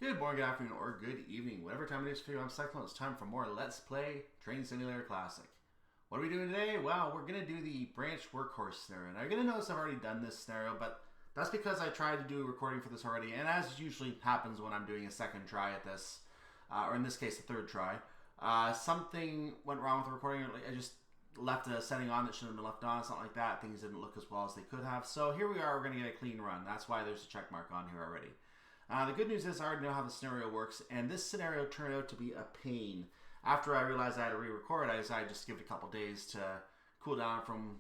Good morning, good afternoon, or good evening. Whatever time it is for you, I'm Cyclone. It's time for more Let's Play Train Simulator Classic. What are we doing today? Well, we're going to do the branch workhorse scenario. Now, you're going to notice I've already done this scenario, but that's because I tried to do a recording for this already, and as usually happens when I'm doing a second try at this, or in this case, a third try, something went wrong with the recording. I just left a setting on that shouldn't have been left on, something like that. Things didn't look as well as they could have. So here we are, we're going to get a clean run. That's why there's a check mark on here already. The good news is I already know how the scenario works, and this scenario turned out to be a pain. After I realized I had to re-record, I decided just to give it a couple days to cool down from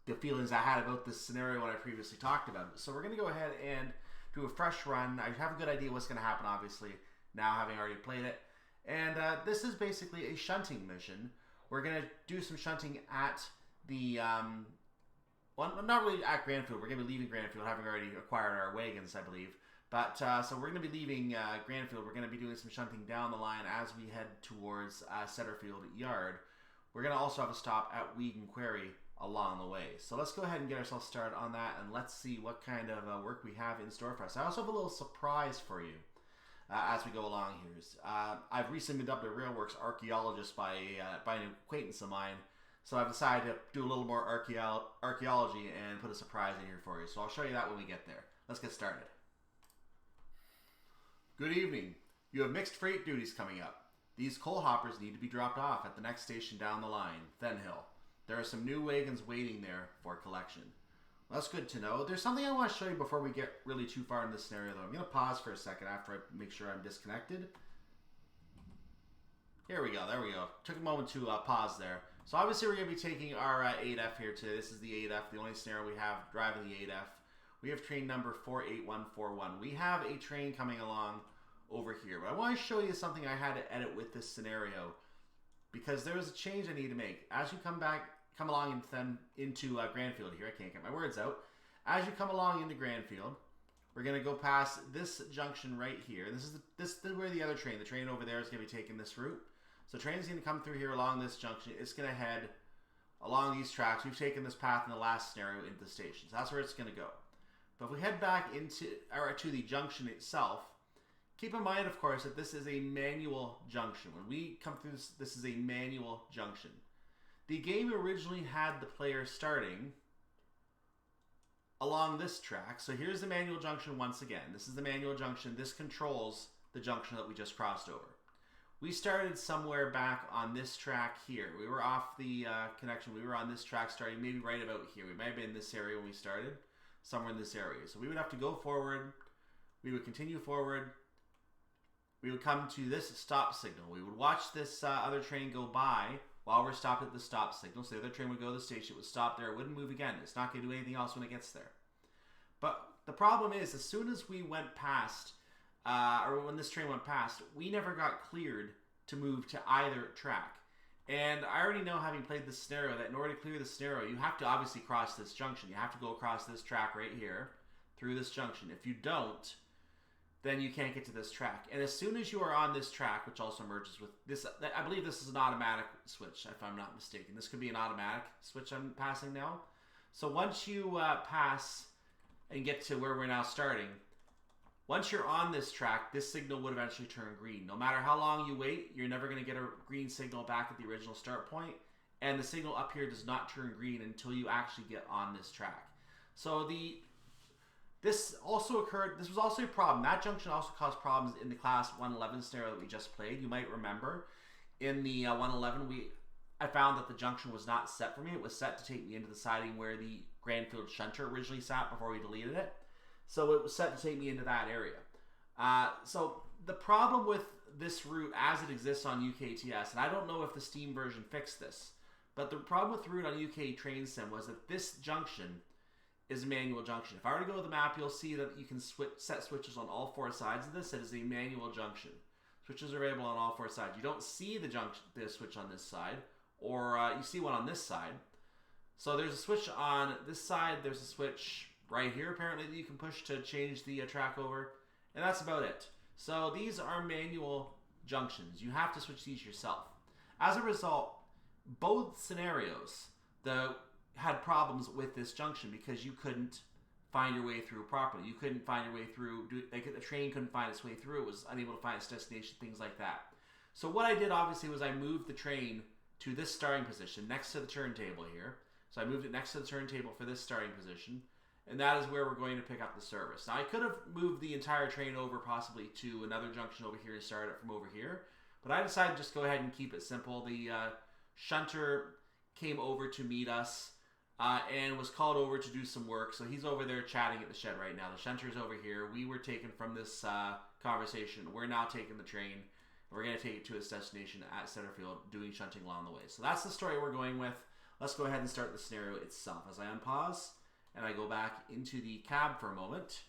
the feelings I had about this scenario when I previously talked about it. So we're going to go ahead and do a fresh run. I have a good idea what's going to happen, obviously, now having already played it. And this is basically a shunting mission. We're going to do some shunting at the... well, not really at Granfield. We're going to be leaving Granfield, having already acquired our wagons, I believe. But, so we're going to be leaving Granfield. We're going to be doing some shunting down the line as we head towards Setterfield Yard. We're going to also have a stop at Wigan Quarry along the way. So let's go ahead and get ourselves started on that, and let's see what kind of work we have in store for us. I also have a little surprise for you as we go along here. I've recently been dubbed a Railworks archaeologist by an acquaintance of mine. So I've decided to do a little more archaeology and put a surprise in here for you. So I'll show you that when we get there. Let's get started. Good evening. You have mixed freight duties coming up. These coal hoppers need to be dropped off at the next station down the line, Thenhill. There are some new wagons waiting there for collection. Well, that's good to know. There's something I want to show you before we get really too far in this scenario, though. I'm going to pause for a second after I make sure I'm disconnected. Here we go. There we go. Took a moment to pause there. So obviously we're going to be taking our 8F here today. This is the 8F, the only scenario we have driving the 8F. We have train number 48141. We have a train coming along over here. But I want to show you something I had to edit with this scenario because there was a change I need to make. As you come along into Granfield here, I can't get my words out. As you come along into Granfield, we're going to go past this junction right here. This is where the other train, the train over there, is going to be taking this route. So the train is going to come through here along this junction. It's going to head along these tracks. We've taken this path in the last scenario into the station. So that's where it's going to go. But if we head back to the junction itself, keep in mind, of course, that this is a manual junction. When we come through this is a manual junction. The game originally had the player starting along this track. So here's the manual junction once again. This is the manual junction. This controls the junction that we just crossed over. We started somewhere back on this track here. We were off the connection. We were on this track starting maybe right about here. We might have been in this area when we started. Somewhere in this area. So we would have to go forward. We would continue forward. We would come to this stop signal. We would watch this other train go by while we're stopped at the stop signal. So the other train would go to the station. It would stop there. It wouldn't move again. It's not going to do anything else when it gets there. But the problem is, as soon as we went past, or when this train went past, we never got cleared to move to either track. And I already know, having played this scenario, that in order to clear the scenario, you have to obviously cross this junction. You have to go across this track right here, through this junction. If you don't, then you can't get to this track. And as soon as you are on this track, which also merges with this, I believe this is an automatic switch, if I'm not mistaken. This could be an automatic switch I'm passing now. So once you pass and get to where we're now starting, once you're on this track, this signal would eventually turn green. No matter how long you wait, you're never going to get a green signal back at the original start point. And the signal up here does not turn green until you actually get on this track. So this was also a problem. That junction also caused problems in the class 111 scenario that we just played. You might remember in the 111, I found that the junction was not set for me. It was set to take me into the siding where the Granfield Shunter originally sat before we deleted it. So it was set to take me into that area. So the problem with this route as it exists on UKTS, and I don't know if the Steam version fixed this, but the problem with the route on UK Train Sim was that this junction is a manual junction. If I were to go to the map, you'll see that you can set switches on all four sides of this. It is a manual junction. Switches are available on all four sides. You don't see the switch on this side, or you see one on this side. So there's a switch on this side. There's a switch right here, apparently, that you can push to change the track over. And that's about it. So these are manual junctions. You have to switch these yourself. As a result, both scenarios had problems with this junction because you couldn't find your way through properly. You couldn't find your way through, like the train couldn't find its way through. It was unable to find its destination, things like that. So what I did obviously was I moved the train to this starting position next to the turntable here. So I moved it next to the turntable for this starting position, and that is where we're going to pick up the service. Now I could have moved the entire train over possibly to another junction over here and start it from over here, but I decided to just go ahead and keep it simple. The shunter came over to meet us and was called over to do some work, so he's over there chatting at the shed right now. The shunter's over here. We were taken from this conversation. We're now taking the train. We're going to take it to its destination at Setterfield, doing shunting along the way. So that's the story we're going with. Let's go ahead and start the scenario itself. As I unpause and I go back into the cab for a moment.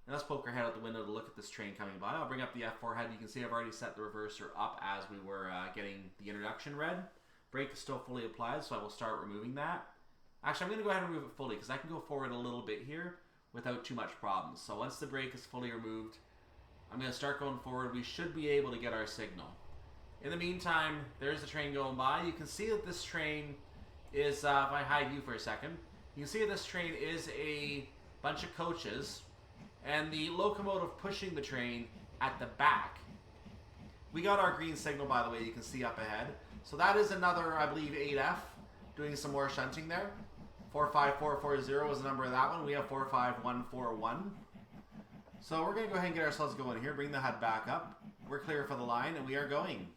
And let's poke our head out the window to look at this train coming by. I'll bring up the F4 head. You can see I've already set the reverser up as we were getting the introduction read. Brake is still fully applied, so I will start removing that. Actually, I'm going to go ahead and remove it fully because I can go forward a little bit here without too much problems. So once the brake is fully removed, I'm going to start going forward. We should be able to get our signal. In the meantime, there's the train going by. You can see that this train is, if I hide you for a second, you can see that this train is a bunch of coaches and the locomotive pushing the train at the back. We got our green signal, by the way, you can see up ahead. So that is another, I believe, 8F doing some more shunting there. 45440 was the number of that one. We have 45141. So we're going to go ahead and get ourselves going here. Bring the HUD back up. We're clear for the line, and we are going.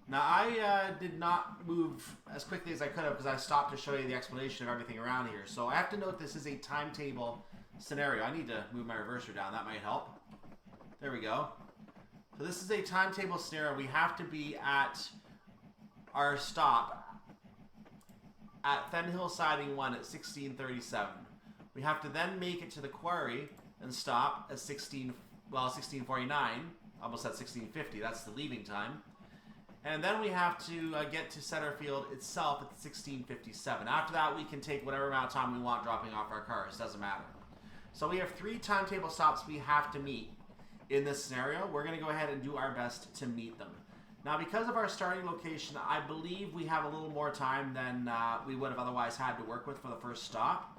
Now, I did not move as quickly as I could have because I stopped to show you the explanation of everything around here. So I have to note this is a timetable scenario. I need to move my reverser down. That might help. There we go. So this is a timetable scenario. We have to be at our stop at Thenhill Siding 1 at 1637. We have to then make it to the quarry and stop at 1649, almost at 1650. That's the leaving time. And then we have to get to Setterfield itself at 1657. After that, we can take whatever amount of time we want dropping off our cars. Doesn't matter. So we have 3 timetable stops we have to meet in this scenario. We're going to go ahead and do our best to meet them. Now, because of our starting location, I believe we have a little more time than we would have otherwise had to work with for the first stop.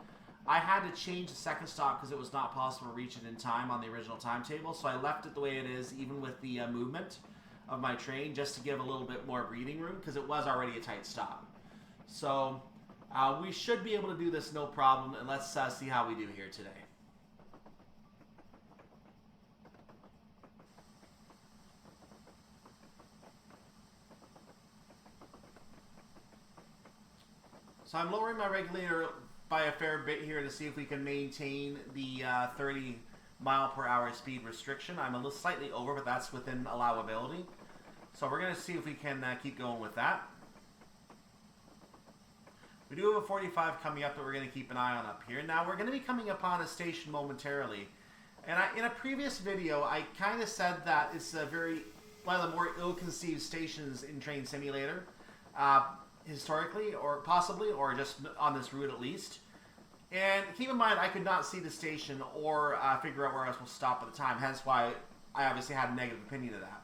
I had to change the second stop because it was not possible to reach it in time on the original timetable, so I left it the way it is, even with the movement of my train, just to give a little bit more breathing room because it was already a tight stop. So we should be able to do this no problem, and let's see how we do here today. So I'm lowering my regulator by a fair bit here to see if we can maintain the 30 mile per hour speed restriction. I'm a little slightly over, but that's within allowability. So we're going to see if we can keep going with that. We do have a 45 coming up that we're going to keep an eye on up here. Now we're going to be coming upon a station momentarily. And in a previous video, I kind of said that it's one of the more ill-conceived stations in Train Simulator. Historically, or possibly, or just on this route at least. And keep in mind, I could not see the station or figure out where I was supposed to stop at the time, hence why I obviously had a negative opinion of that.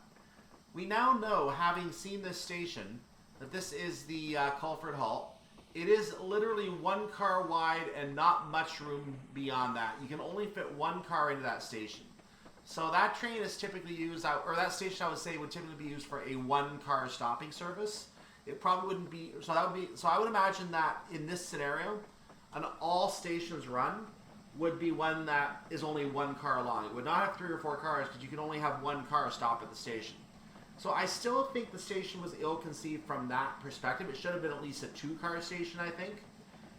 We now know, having seen this station, that this is the Culford Halt. It is literally 1 car wide and not much room beyond that. You can only fit 1 car into that station. So that train is typically used, or that station I would say would typically be used for a 1 car stopping service. It probably wouldn't be, so I would imagine that in this scenario, an all stations run would be one that is only 1 car long. It would not have 3 or 4 cars because you can only have 1 car stop at the station. So I still think the station was ill-conceived from that perspective. It should have been at least a 2-car station, I think.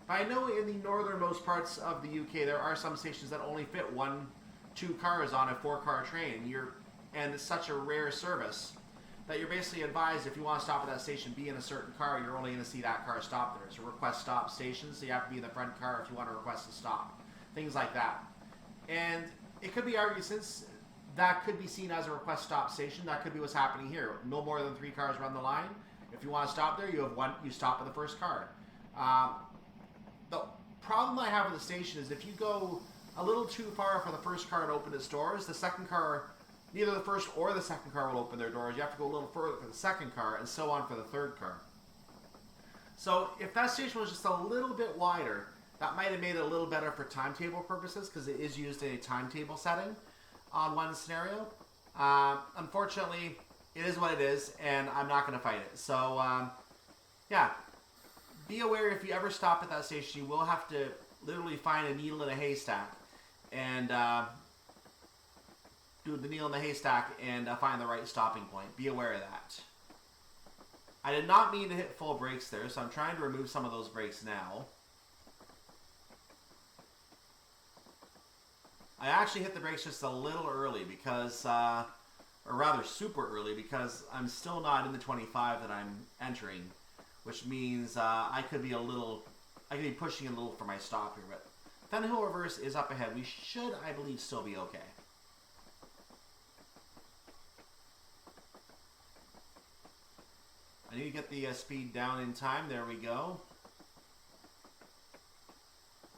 But I know in the northernmost parts of the UK, there are some stations that only fit 2 cars on a 4-car train. And it's such a rare service that you're basically advised, if you want to stop at that station, be in a certain car, you're only going to see that car stop there. It's a request stop station, so you have to be in the front car if you want to request a stop. Things like that. And it could be argued, since that could be seen as a request stop station, that could be what's happening here. No more than 3 cars run the line. If you want to stop there, you stop at the first car. The problem I have with the station is if you go a little too far for the first car to open its doors, the second car, neither the first or the second car will open their doors. You have to go a little further for the second car, and so on for the third car. So if that station was just a little bit wider, That might have made it a little better for timetable purposes because it is used in a timetable setting on one scenario. Unfortunately, it is what it is, and I'm not going to fight it. So, yeah. Be aware if you ever stop at that station, you will have to literally find a needle in a haystack and do the needle in the haystack and find the right stopping point. Be aware of that. I did not mean to hit full brakes there, so I'm trying to remove some of those brakes now. I actually hit the brakes just a little early because, or rather super early, because I'm still not in the 25 that I'm entering, which means I could be pushing a little for my stop here, but Thenhill reverse is up ahead. We should, I believe, still be okay. I need to get the speed down in time. There we go.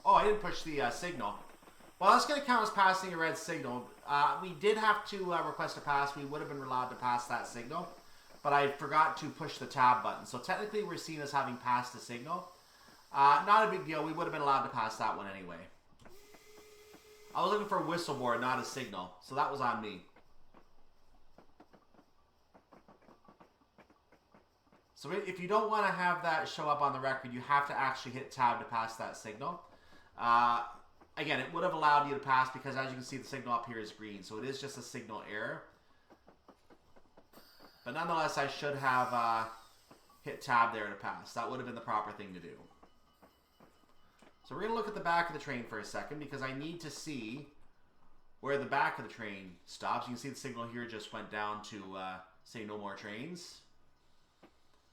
Oh, I didn't push the signal. Well, that's going to count as passing a red signal. We did have to request a pass. We would have been allowed to pass that signal, but I forgot to push the tab button. So technically, we're seen as having passed the signal. Not a big deal. We would have been allowed to pass that one anyway. I was looking for a whistle board, not a signal, so that was on me. So if you don't want to have that show up on the record, you have to actually hit tab to pass that signal. Again, it would have allowed you to pass because, as you can see, the signal up here is green. So it is just a signal error. But nonetheless, I should have hit tab there to pass. That would have been the proper thing to do. So we're going to look at the back of the train for a second because I need to see where the back of the train stops. You can see the signal here just went down to say no more trains.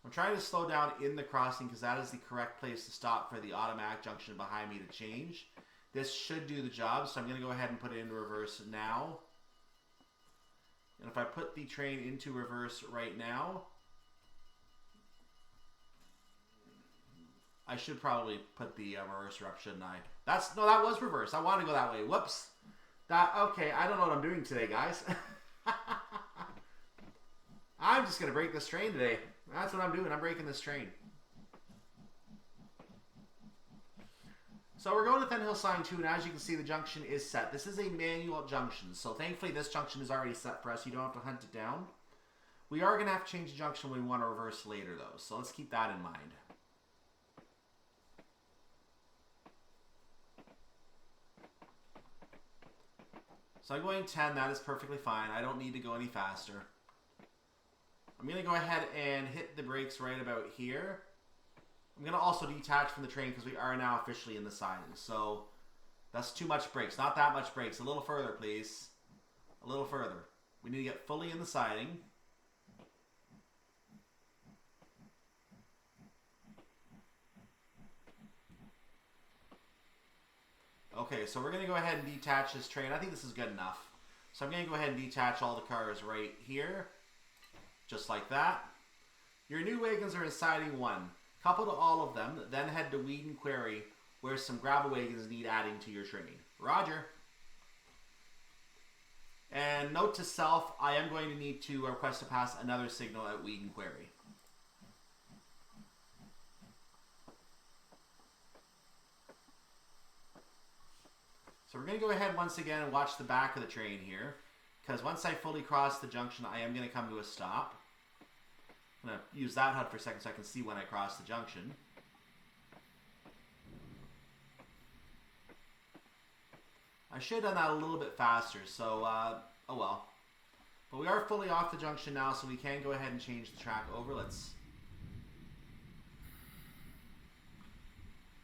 I'm trying to slow down in the crossing because that is the correct place to stop for the automatic junction behind me to change. This should do the job, so I'm going to go ahead and put it into reverse now. And if I put the train into reverse right now, I should probably put the reverser up, shouldn't I? No, that was reverse. I want to go that way. Whoops. Okay, I don't know what I'm doing today, guys. I'm just going to break this train today. That's what I'm doing. I'm breaking this train. So we're going to Thenhill Sign 2, and as you can see, the junction is set. This is a manual junction, so thankfully this junction is already set for us. You don't have to hunt it down. We are going to have to change the junction when we want to reverse later, though, so let's keep that in mind. So I'm going 10. That is perfectly fine. I don't need to go any faster. I'm going to go ahead and hit the brakes right about here. I'm going to also detach from the train because we are now officially in the siding. So that's too much brakes. Not that much brakes. A little further, please. A little further. We need to get fully in the siding. Okay, so we're going to go ahead and detach this train. I think this is good enough. So I'm going to go ahead and detach all the cars right here. Just like that. Your new wagons are in siding 1. Couple to all of them, then head to Weed and Quarry, where some gravel wagons need adding to your train. Roger. And note to self, I am going to need to request to pass another signal at Weed and Quarry. So we're going to go ahead once again and watch the back of the train here, because once I fully cross the junction, I am going to come to a stop. I'm going to use that HUD for a second so I can see when I cross the junction. I should have done that a little bit faster, so, oh well. But we are fully off the junction now, so we can go ahead and change the track over. Let's...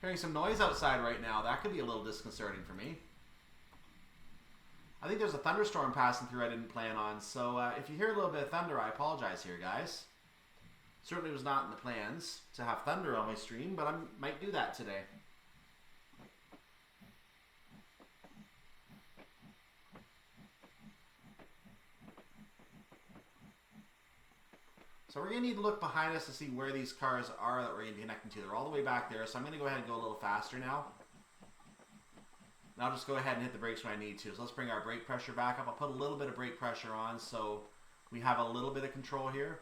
Hearing some noise outside right now. That could be a little disconcerting for me. I think there's a thunderstorm passing through I didn't plan on, so if you hear a little bit of thunder, I apologize here, guys. Certainly was not in the plans to have thunder on my stream, but I might do that today. So we're going to need to look behind us to see where these cars are that we're going to be connecting to. They're all the way back there, so I'm going to go ahead and go a little faster now. And I'll just go ahead and hit the brakes when I need to. So let's bring our brake pressure back up. I'll put a little bit of brake pressure on so we have a little bit of control here.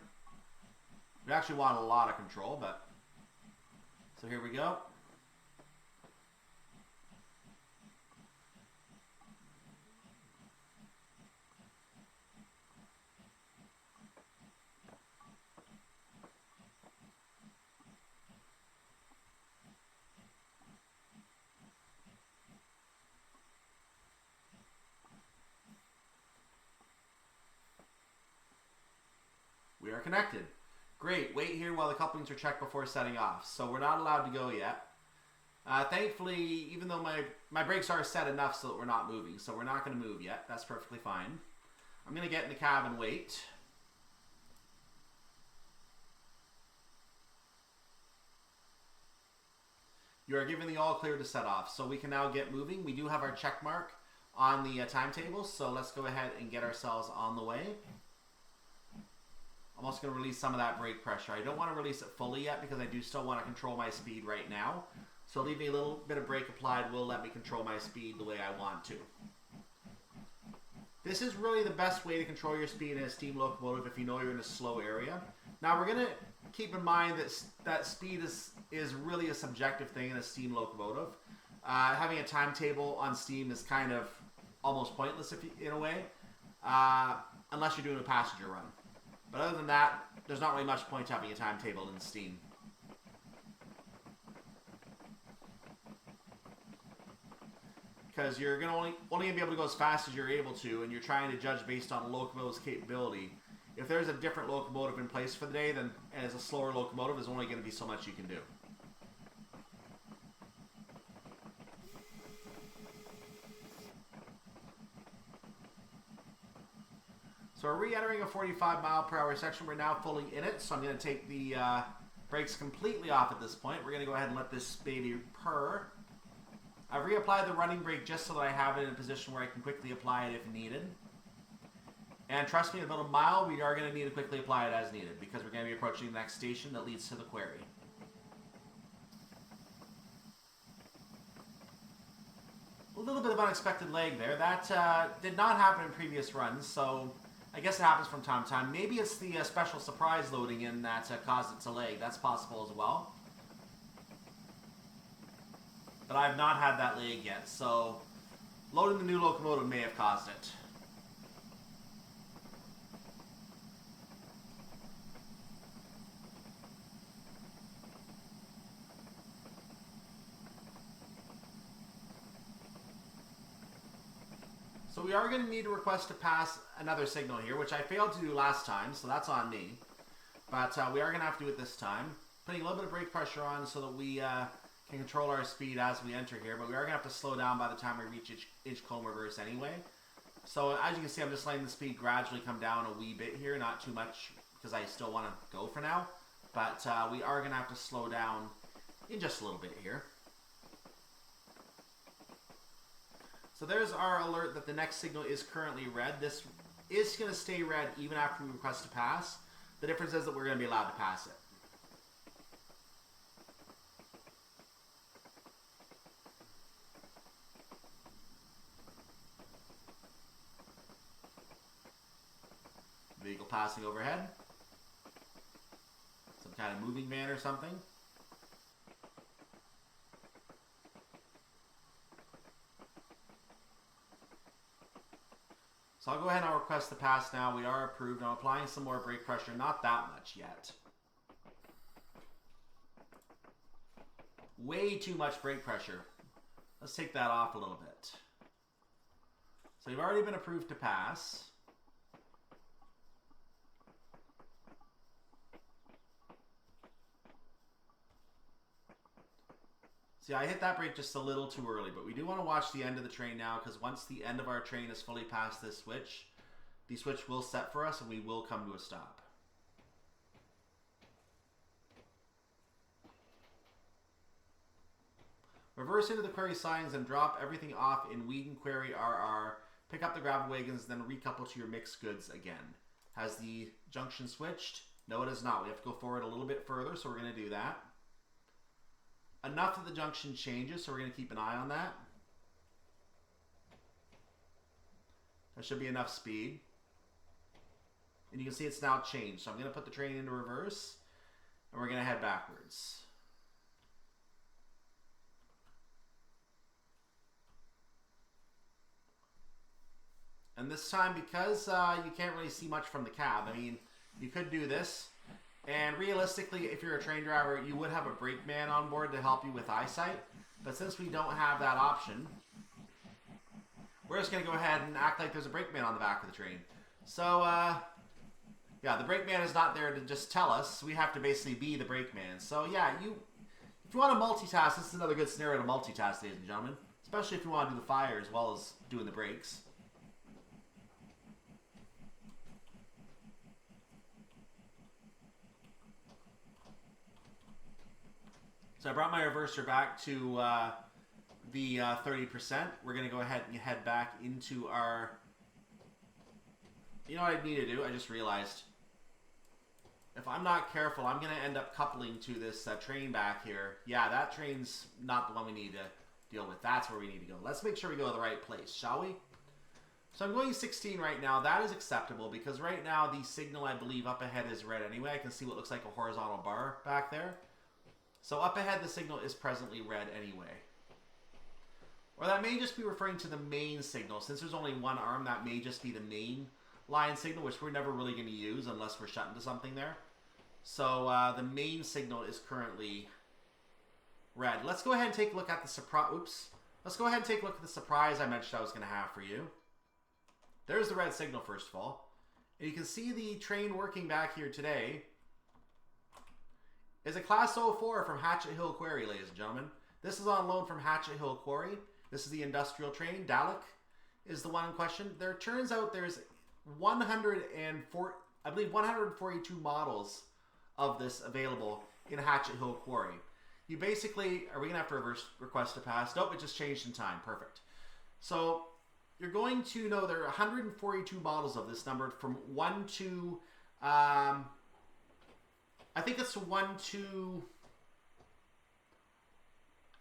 We actually want a lot of control, but... So here we go. connected. Great. Wait here while the couplings are checked before setting off. So we're not allowed to go yet. Thankfully, even though my brakes are set enough so that we're not moving, so we're not going to move yet. That's perfectly fine. I'm going to get in the cab and wait. You are given the all clear to set off, so we can now get moving. We do have our check mark on the timetable, so let's go ahead and get ourselves on the way. I'm also going to release some of that brake pressure. I don't want to release it fully yet because I do still want to control my speed right now. So leaving a little bit of brake applied will let me control my speed the way I want to. This is really the best way to control your speed in a steam locomotive if you know you're in a slow area. Now we're going to keep in mind that speed is really a subjective thing in a steam locomotive. Having a timetable on steam is kind of almost pointless in a way, unless you're doing a passenger run. But other than that, there's not really much point to having a timetable in steam. Because you're only going to be able to go as fast as you're able to, and you're trying to judge based on the locomotive's capability. If there's a different locomotive in place for the day, then as a slower locomotive, there's only going to be so much you can do. So we're re-entering a 45 mile per hour section. We're now fully in it, so I'm going to take the brakes completely off at this point. We're going to go ahead and let this baby purr. I've reapplied the running brake just so that I have it in a position where I can quickly apply it if needed. And trust me, about a mile, we are going to need to quickly apply it as needed because we're going to be approaching the next station that leads to the quarry. A little bit of unexpected lag there. That did not happen in previous runs, so I guess it happens from time to time. Maybe it's the special surprise loading in that caused it to lag. That's possible as well. But I have not had that lag yet, so loading the new locomotive may have caused it. So we are going to need to request to pass another signal here, which I failed to do last time, so that's on me. But we are going to have to do it this time. Putting a little bit of brake pressure on so that we can control our speed as we enter here, but we are going to have to slow down by the time we reach Inchcombe reverse anyway. So as you can see, I'm just letting the speed gradually come down a wee bit here, not too much because I still want to go for now. But we are going to have to slow down in just a little bit here. So there's our alert that the next signal is currently red. This is going to stay red even after we request to pass. The difference is that we're going to be allowed to pass it. Vehicle passing overhead. Some kind of moving van or something. So I'll go ahead and I'll request the pass now. We are approved. I'm applying some more brake pressure. Not that much yet. Way too much brake pressure. Let's take that off a little bit. So you've already been approved to pass. See, I hit that brake just a little too early, but we do want to watch the end of the train now because once the end of our train is fully past this switch, the switch will set for us and we will come to a stop. Reverse into the quarry signs and drop everything off in Weed Quarry RR. Pick up the gravel wagons, then recouple to your mixed goods again. Has the junction switched? No, it has not. We have to go forward a little bit further, so we're going to do that. Enough that the junction changes, so we're going to keep an eye on that. That should be enough speed. And you can see it's now changed. So I'm going to put the train into reverse, and we're going to head backwards. And this time, because you can't really see much from the cab, I mean, you could do this. And realistically, if you're a train driver, you would have a brakeman on board to help you with eyesight. But since we don't have that option, we're just going to go ahead and act like there's a brakeman on the back of the train. So, yeah, Yeah, the brakeman is not there to just tell us. We have to basically be the brakeman. So yeah, if you want to multitask, this is another good scenario to multitask, ladies and gentlemen. Especially if you want to do the fire as well as doing the brakes. So I brought my reverser back to the 30%. We're going to go ahead and head back into our... You know what I need to do? I just realized. If I'm not careful, I'm going to end up coupling to this train back here. Yeah, that train's not the one we need to deal with. That's where we need to go. Let's make sure we go to the right place, shall we? So I'm going 16 right now. That is acceptable because right now the signal, I believe, up ahead is red anyway. I can see what looks like a horizontal bar back there. So up ahead, the signal is presently red anyway. Or that may just be referring to the main signal. Since there's only one arm, that may just be the main line signal, which we're never really going to use unless we're shutting to something there. So the main signal is currently red. Let's go ahead and take a look at the surprise. Oops. Let's go ahead and take a look at the surprise I mentioned I was going to have for you. There's the red signal, first of all. And you can see the train working back here today is a Class 04 from Hatchet Hill Quarry, ladies and gentlemen. This is on loan from Hatchet Hill Quarry. This is the industrial train. Dalek is the one in question. There turns out there's 142 models of this available in Hatchet Hill Quarry. You basically, are we going to have to reverse request to pass? Nope, it just changed in time. Perfect. So you're going to know there are 142 models of this numbered from 1 to, I think it's 1 to,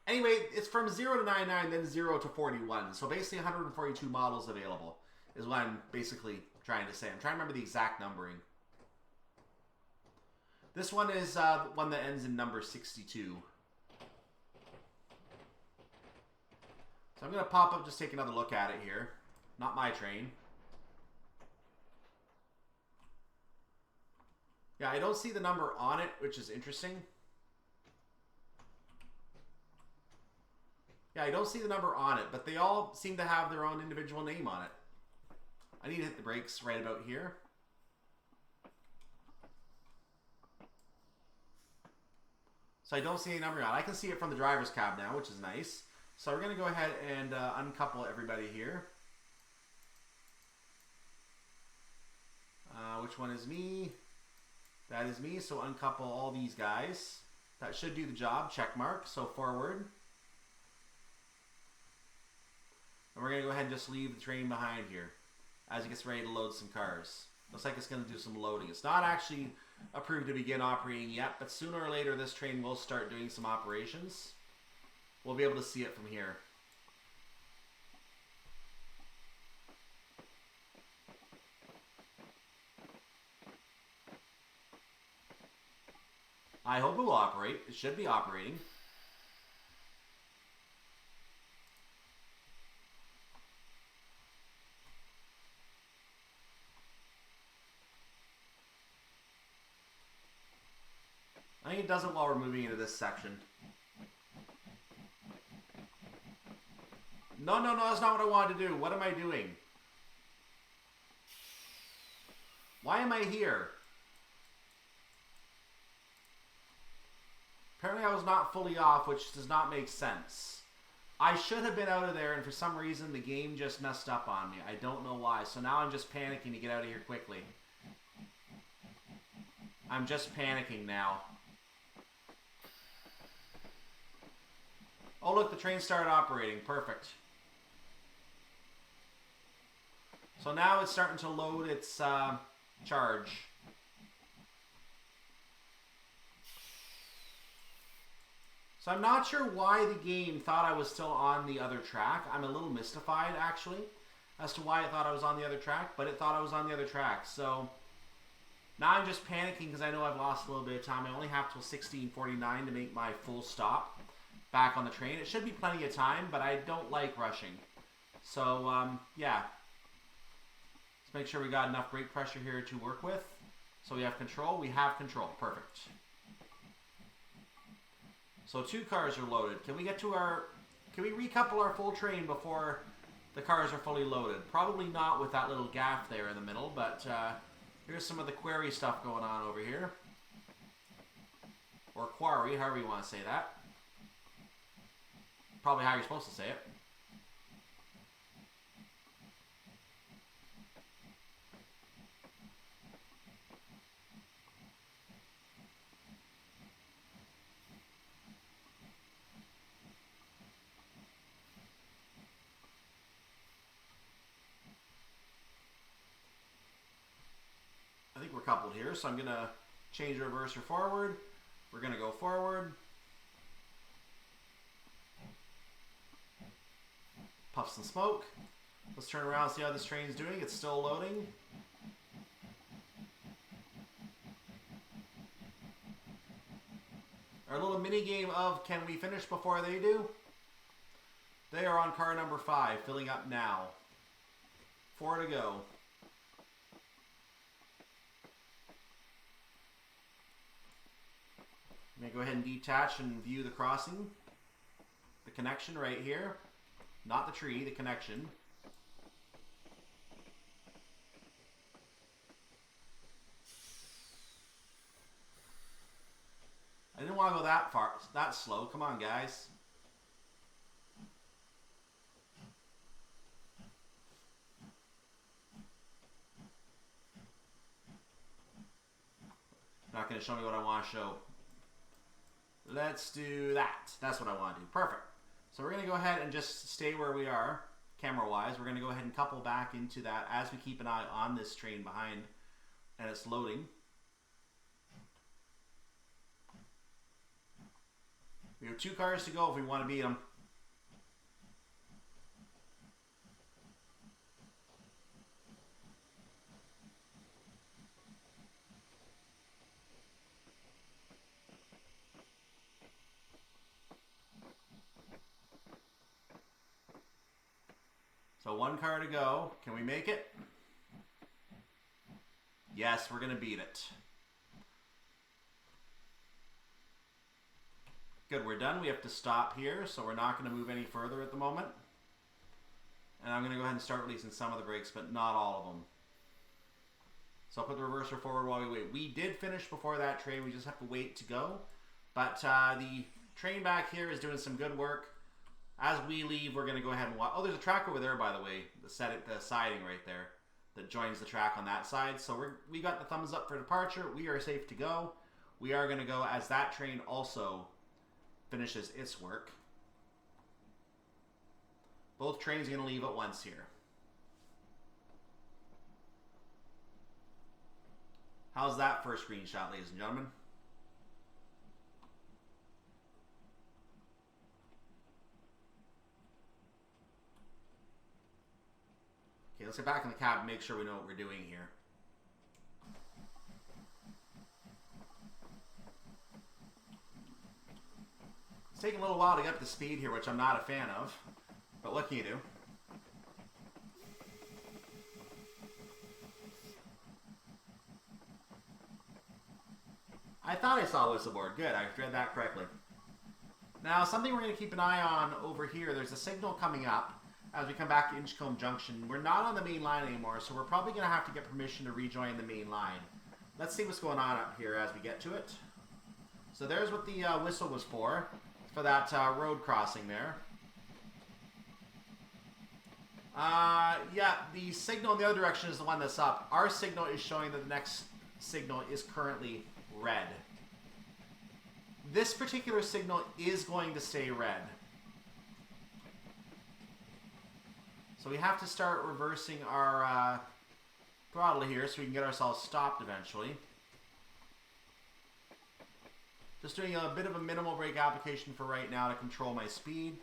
anyway, it's from 0 to 99, then 0 to 41. So basically 142 models available is what I'm basically trying to say. I'm trying to remember the exact numbering. This one is one that ends in number 62. So I'm going to pop up, just take another look at it here. Not my train. Yeah, I don't see the number on it, which is interesting. Yeah, I don't see the number on it, but they all seem to have their own individual name on it. I need to hit the brakes right about here. So I don't see any number on it. I can see it from the driver's cab now, which is nice. So we're going to go ahead and uncouple everybody here. Which one is me? That is me. So uncouple all these guys. That should do the job. Check mark. So forward. And we're going to go ahead and just leave the train behind here as it gets ready to load some cars. Looks like it's going to do some loading. It's not actually approved to begin operating yet, but sooner or later this train will start doing some operations. We'll be able to see it from here. I hope it will operate. It should be operating. I think it does it while we're moving into this section. No, that's not what I wanted to do. What am I doing? Why am I here? Apparently I was not fully off, which does not make sense. I should have been out of there, and for some reason the game just messed up on me. I don't know why. So now I'm just panicking to get out of here quickly. I'm just panicking now. Oh look, the train started operating. Perfect. So now it's starting to load its charge. So I'm not sure why the game thought I was still on the other track. I'm a little mystified, actually, as to why it thought I was on the other track, but it thought I was on the other track. So now I'm just panicking because I know I've lost a little bit of time. I only have till 16:49 to make my full stop back on the train. It should be plenty of time, but I don't like rushing. So, yeah. Let's make sure we got enough brake pressure here to work with. So we have control. We have control. Perfect. So 2 cars are loaded. Can we get to our... Can we recouple our full train before the cars are fully loaded? Probably not with that little gaff there in the middle, but Here's some of the Quarry stuff going on over here. Or Quarry, however you want to say that. Probably how you're supposed to say it. I think we're coupled here, so I'm going to change the reverser forward. We're going to go forward. Puff some smoke. Let's turn around and see how this train's doing. It's still loading. Our little mini game of can we finish before they do? They are on car number 5, filling up now. 4 to go. I'm going to go ahead and detach and view the crossing. The connection right here. Not the tree, the connection. I didn't want to go that far, that slow. Come on, guys. Not going to show me what I want to show. Let's do that. That's what I want to do. Perfect. So we're going to go ahead and just stay where we are, camera-wise. We're going to go ahead and couple back into that as we keep an eye on this train behind and it's loading. We have 2 cars to go if we want to beat them. So 1 car to go. Can we make it? Yes, we're going to beat it. Good, we're done. We have to stop here, so we're not going to move any further at the moment. And I'm going to go ahead and start releasing some of the brakes, but not all of them. So I'll put the reverser forward while we wait. We did finish before that train. We just have to wait to go. But the train back here is doing some good work. As we leave, we're going to go ahead and watch. Oh, there's a track over there, by the way. The siding right there that joins the track on that side. So we got the thumbs up for departure. We are safe to go. We are going to go as that train also finishes its work. Both trains are going to leave at once here. How's that for a screenshot, ladies and gentlemen? Okay, let's get back in the cab and make sure we know what we're doing here. It's taking a little while to get up to speed here, which I'm not a fan of. But what can you do? I thought I saw a whistle board. Good, I read that correctly. Now, something we're going to keep an eye on over here, there's a signal coming up as we come back to Inchcombe Junction. We're not on the main line anymore, so we're probably going to have to get permission to rejoin the main line. Let's see what's going on up here as we get to it. So there's what the whistle was for that road crossing there. Yeah, the signal in the other direction is the one that's up. Our signal is showing that the next signal is currently red. This particular signal is going to stay red. So we have to start reversing our throttle here so we can get ourselves stopped eventually. Just doing a bit of a minimal brake application for right now to control my speed.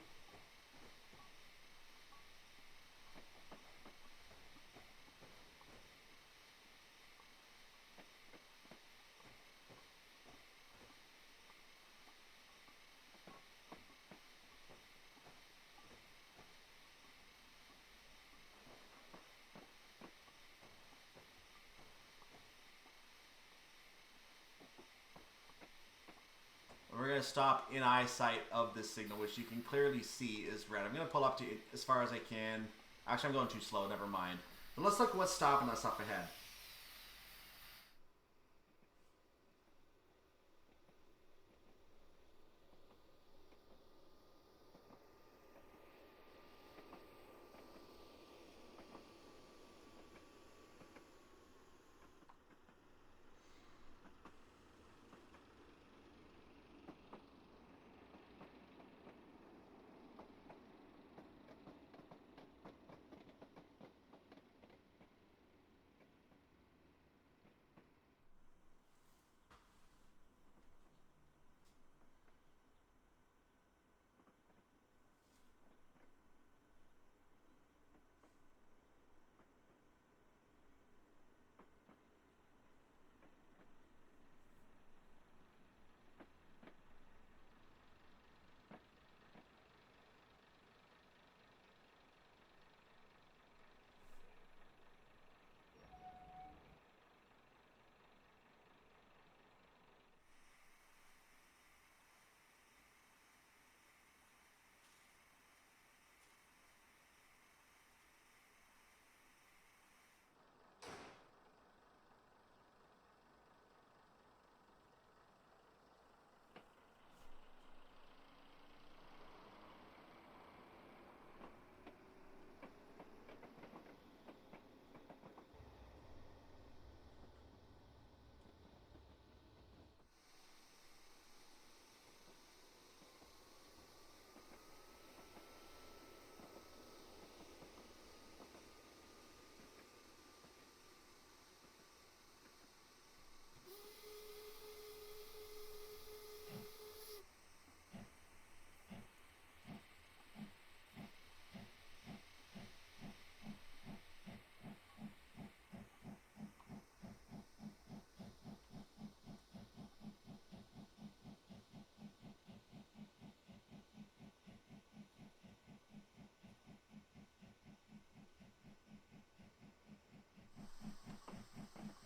We're going to stop in eyesight of this signal, which you can clearly see is red. I'm going to pull up to it as far as I can. Actually, I'm going too slow. Never mind. But let's look at what's stopping us up ahead.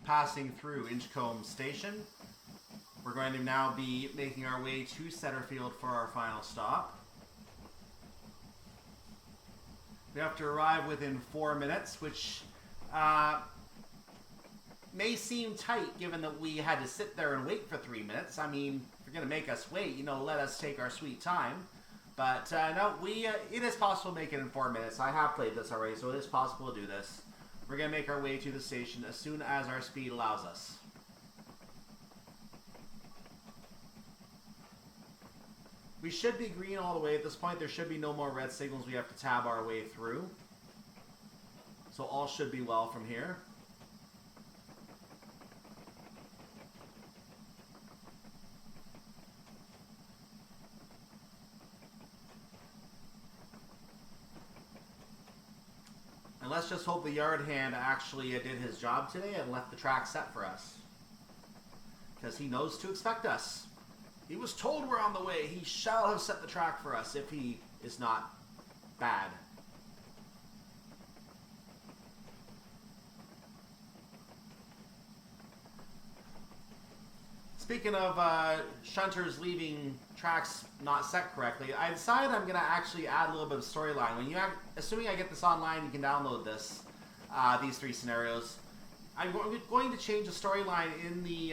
passing through Inchcombe Station. We're going to now be making our way to Setterfield for our final stop. We have to arrive within 4 minutes, which may seem tight given that we had to sit there and wait for 3 minutes. I mean, if you're going to make us wait, you know, let us take our sweet time. But no, it is possible to make it in 4 minutes. I have played this already, so it is possible to do this. We're going to make our way to the station as soon as our speed allows us. We should be green all the way at this point. There should be no more red signals we have to tab our way through. So all should be well from here. And let's just hope the yard hand actually did his job today and left the track set for us. Because he knows to expect us. He was told we're on the way. He shall have set the track for us if he is not bad. Speaking of shunters leaving tracks not set correctly, I decided I'm going to actually add a little bit of storyline. When you assuming I get this online, you can download this, these 3 scenarios. I'm going to change the storyline in the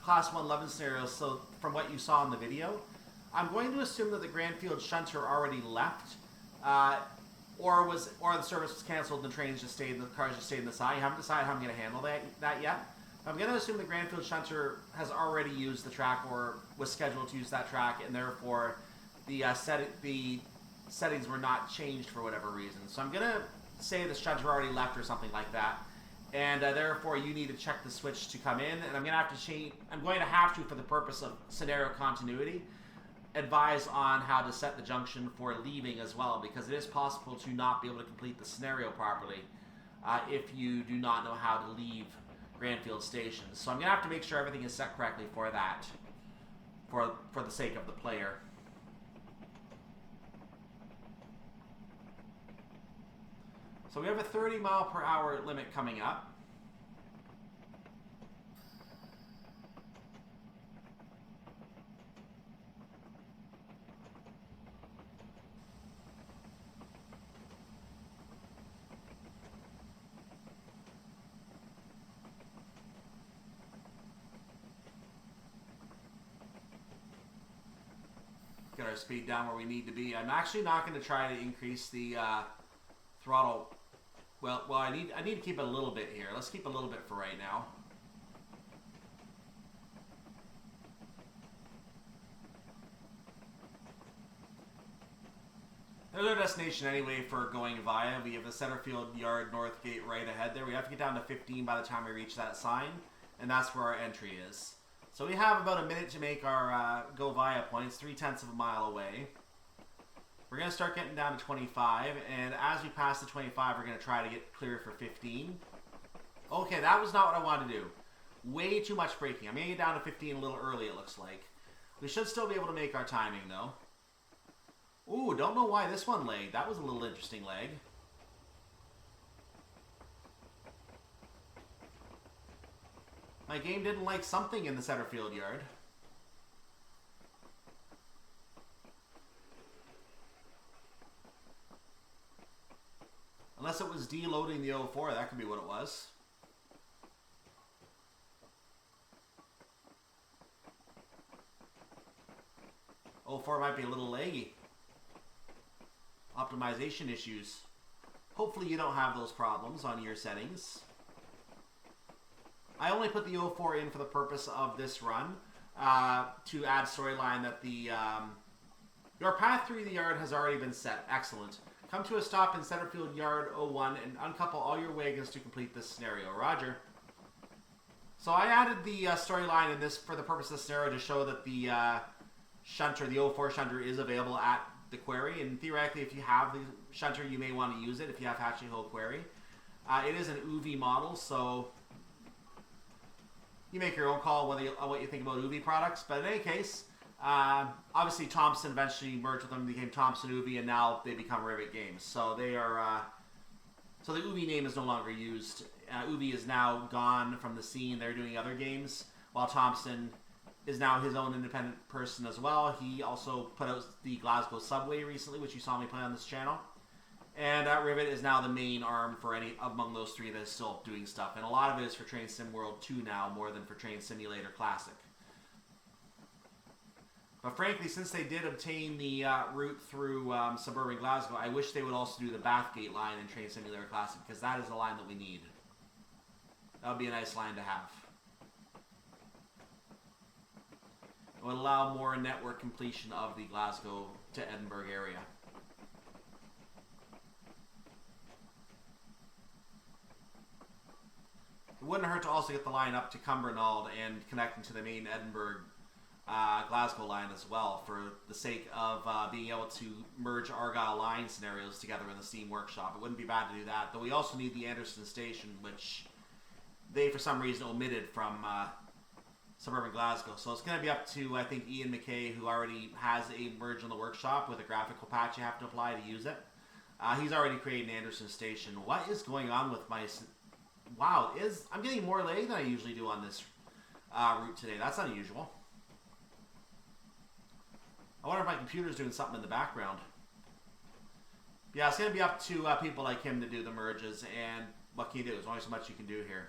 Class 1 11 scenarios. So from what you saw in the video, I'm going to assume that the Granfield shunter already left, or the service was canceled and the trains just stayed, the cars just stayed in the side. I haven't decided how I'm going to handle that yet. I'm going to assume the Granfield shunter has already used the track or was scheduled to use that track, and therefore the settings were not changed for whatever reason. So I'm going to say the shunter already left or something like that, and therefore you need to check the switch to come in, and I'm going to have to change. I'm going to have to, for the purpose of scenario continuity, advise on how to set the junction for leaving as well, because it is possible to not be able to complete the scenario properly if you do not know how to leave Granfield Station. So I'm going to have to make sure everything is set correctly for that, for the sake of the player. So we have a 30-mile-per-hour limit coming up. Get our speed down where we need to be. I'm actually not going to try to increase the throttle. Well, I need to keep it a little bit here. Let's keep a little bit for right now. There's our destination anyway for going via. We have the Setterfield Yard North Gate right ahead there. We have to get down to 15 by the time we reach that sign, and that's where our entry is. So we have about a minute to make our go via points, 3/10 of a mile away. We're going to start getting down to 25, and as we pass the 25, we're going to try to get clear for 15. Okay, that was not what I wanted to do. Way too much braking. I'm going to get down to 15 a little early, it looks like. We should still be able to make our timing, though. Ooh, don't know why this one lagged. That was a little interesting lag. My game didn't like something in the Setterfield yard. Unless it was deloading the 04, that could be what it was. '04 might be a little laggy. Optimization issues. Hopefully you don't have those problems on your settings. I only put the 04 in for the purpose of this run to add storyline that the your path through the yard has already been set. Excellent. Come to a stop in Setterfield Yard 01 and uncouple all your wagons to complete this scenario. Roger. So I added the storyline in this for the purpose of the scenario to show that the shunter, the 04 shunter, is available at the quarry. And theoretically, if you have the shunter, you may want to use it if you have Hatching Hole Quarry. It is an UV model, so you make your own call on what you think about UV products. But in any case, obviously Thompson eventually merged with them, became Thompson UV, and now they become Rivet Games. So they are. So the UV name is no longer used Ubi is now gone from the scene. They're doing other games, while Thompson is now his own independent person as well. He also put out the Glasgow Subway recently, which you saw me play on this channel. And Rivet is now the main arm for any among those three that is still doing stuff. And a lot of it is for Train Sim World 2 now, more than for Train Simulator Classic. But frankly, since they did obtain the route through suburban Glasgow, I wish they would also do the Bathgate line in Train Simulator Classic, because that is the line that we need. That would be a nice line to have. It would allow more network completion of the Glasgow to Edinburgh area. It wouldn't hurt to also get the line up to Cumbernauld and connecting to the main Edinburgh Glasgow line as well, for the sake of being able to merge Argyll line scenarios together in the Steam Workshop. It wouldn't be bad to do that, though we also need the Anderson Station, which they for some reason omitted from suburban Glasgow. So it's going to be up to, I think, Ian McKay, who already has a merge in the workshop with a graphical patch you have to apply to use it. He's already created an Anderson Station. What is going on with my... Wow, I'm getting more lag than I usually do on this route today. That's unusual. I wonder if my computer's doing something in the background. Yeah, it's going to be up to people like him to do the merges, and what can you do? There's only so much you can do here.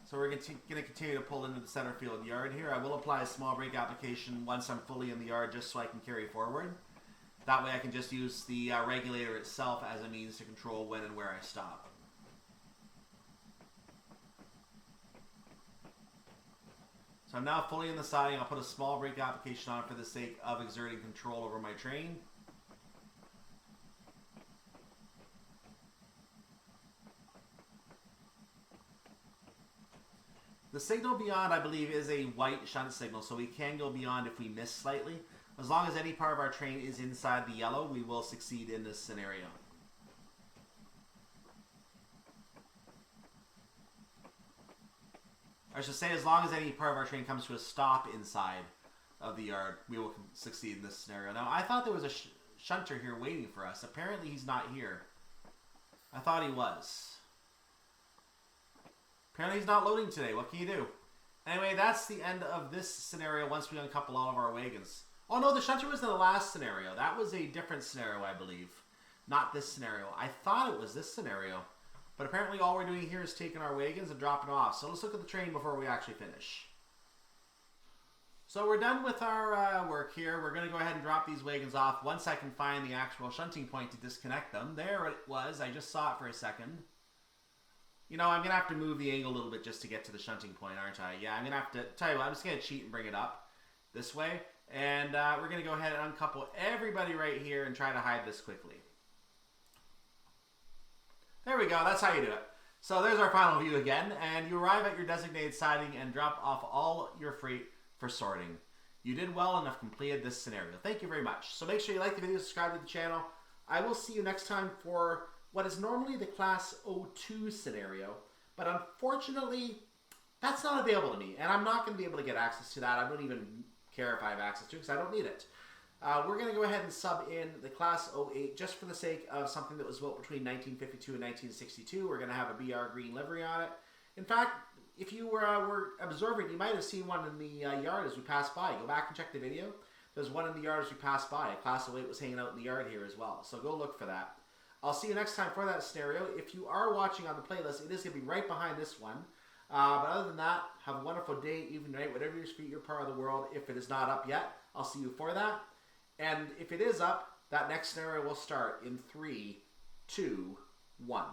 So we're going to continue to pull into the Setterfield yard here. I will apply a small brake application once I'm fully in the yard, just so I can carry forward. That way I can just use the regulator itself as a means to control when and where I stop. So I'm now fully in the siding. I'll put a small brake application on for the sake of exerting control over my train. The signal beyond, I believe, is a white shunt signal, so we can go beyond if we miss slightly. As long as any part of our train is inside the yellow, we will succeed in this scenario. I should say, as long as any part of our train comes to a stop inside of the yard, we will succeed in this scenario. Now, I thought there was a shunter here waiting for us. Apparently, he's not here. I thought he was. Apparently he's not loading today. What can you do? Anyway, that's the end of this scenario once we uncouple all of our wagons. Oh no, the shunter was in the last scenario. That was a different scenario, I believe. Not this scenario. I thought it was this scenario. But apparently all we're doing here is taking our wagons and dropping off. So let's look at the train before we actually finish. So we're done with our work here. We're going to go ahead and drop these wagons off once I can find the actual shunting point to disconnect them. There it was. I just saw it for a second. You know, I'm going to have to move the angle a little bit just to get to the shunting point, aren't I? Yeah, I'm going to have to... Tell you what, I'm just going to cheat and bring it up this way. And we're going to go ahead and uncouple everybody right here and try to hide this quickly. There we go. That's how you do it. So there's our final view again. And you arrive at your designated siding and drop off all your freight for sorting. You did well and have completed this scenario. Thank you very much. So make sure you like the video, subscribe to the channel. I will see you next time for what is normally the Class 02 scenario, but unfortunately, that's not available to me, and I'm not going to be able to get access to that. I don't even care if I have access to it, because I don't need it. We're going to go ahead and sub in the Class 08, just for the sake of something that was built between 1952 and 1962. We're going to have a BR green livery on it. In fact, if you were observant, you might have seen one in the yard as we passed by. Go back and check the video. There's one in the yard as we passed by. A Class 08 was hanging out in the yard here as well, so go look for that. I'll see you next time for that scenario. If you are watching on the playlist, it is going to be right behind this one. But other than that, have a wonderful day, evening, night, whatever your part of the world. If it is not up yet, I'll see you for that. And if it is up, that next scenario will start in 3, 2, 1.